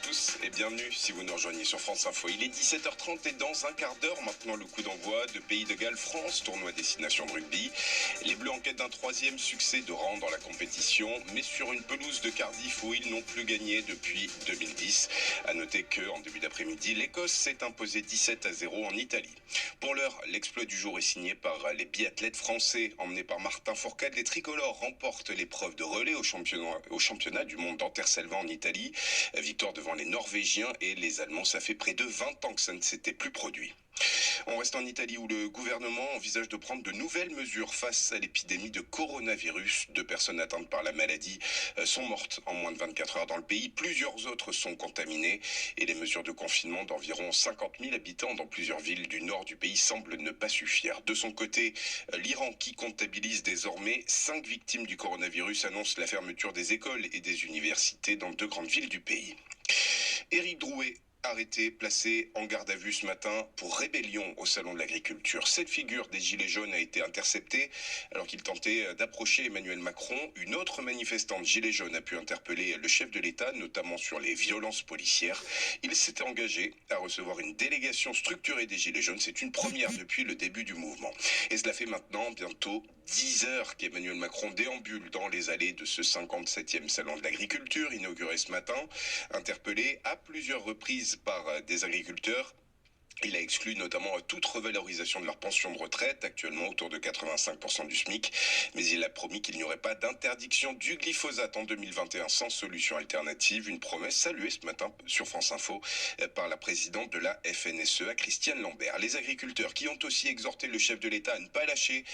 tous et bienvenue si vous nous rejoignez sur France Info. Il est 17h30 et dans un quart d'heure maintenant le coup d'envoi de Pays de Galles France, tournoi destination de rugby. Les Bleus en quête d'un troisième succès de rang dans la compétition, mais sur une pelouse de Cardiff où ils n'ont plus gagné depuis 2010. A noter qu'en début d'après-midi, l'Écosse s'est imposée 17-0 en Italie. Pour l'heure, l'exploit du jour est signé par les biathlètes français. Emmenés par Martin Fourcade, les tricolores remportent l'épreuve de relais au championnat du monde d'Anterselva en Italie. Victoire devant les Norvégiens et les Allemands, ça fait près de 20 ans que ça ne s'était plus produit. On reste en Italie où le gouvernement envisage de prendre de nouvelles mesures face à l'épidémie de coronavirus. 2 personnes atteintes par la maladie sont mortes en moins de 24 heures dans le pays. Plusieurs autres sont contaminées et les mesures de confinement d'environ 50 000 habitants dans plusieurs villes du nord du pays semblent ne pas suffire. De son côté, l'Iran, qui comptabilise désormais 5 victimes du coronavirus, annonce la fermeture des écoles et des universités dans 2 grandes villes du pays. Éric Drouet, arrêté, placé en garde à vue ce matin pour rébellion au Salon de l'Agriculture. Cette figure des Gilets jaunes a été interceptée alors qu'il tentait d'approcher Emmanuel Macron. Une autre manifestante Gilets jaunes a pu interpeller le chef de l'État, notamment sur les violences policières. Il s'était engagé à recevoir une délégation structurée des Gilets jaunes. C'est une première depuis le début du mouvement. Et cela fait maintenant bientôt 10 heures qu'Emmanuel Macron déambule dans les allées de ce 57e Salon de l'Agriculture, inauguré ce matin, interpellé à plusieurs reprises par des agriculteurs. Il a exclu notamment toute revalorisation de leur pension de retraite, actuellement autour de 85% du SMIC, mais il a promis qu'il n'y aurait pas d'interdiction du glyphosate en 2021 sans solution alternative, une promesse saluée ce matin sur France Info par la présidente de la FNSEA, Christiane Lambert. Les agriculteurs qui ont aussi exhorté le chef de l'État à ne pas lâcher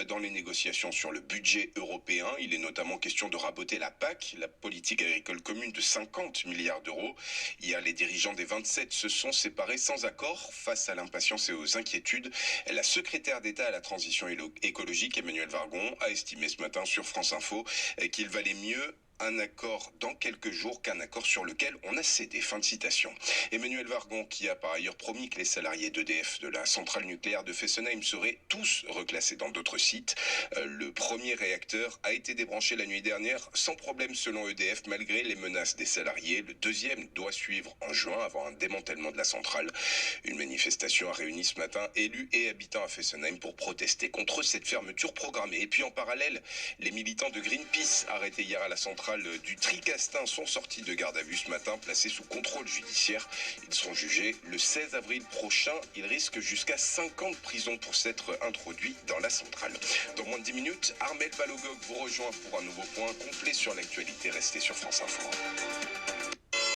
dans les négociations sur le budget européen. Il est notamment question de raboter la PAC, la politique agricole commune de 50 milliards d'euros. Hier, les dirigeants des 27 se sont séparés sans accord. Face à l'impatience et aux inquiétudes, la secrétaire d'État à la transition écologique, Emmanuelle Wargon, a estimé ce matin sur France Info qu'il valait mieux un accord dans quelques jours qu'un accord sur lequel on a cédé. Fin de citation. Emmanuelle Wargon, qui a par ailleurs promis que les salariés d'EDF de la centrale nucléaire de Fessenheim seraient tous reclassés dans d'autres sites. Le premier réacteur a été débranché la nuit dernière sans problème selon EDF, malgré les menaces des salariés. Le deuxième doit suivre en juin avant un démantèlement de la centrale. Une manifestation a réuni ce matin élus et habitants à Fessenheim pour protester contre cette fermeture programmée. Et puis en parallèle, les militants de Greenpeace arrêtés hier à la centrale du Tricastin sont sortis de garde à vue ce matin, placés sous contrôle judiciaire. Ils seront jugés le 16 avril prochain. Ils risquent jusqu'à 5 ans de prison pour s'être introduits dans la centrale. Dans moins de 10 minutes, Armel Balogog vous rejoint pour un nouveau point complet sur l'actualité. Restez sur France Info.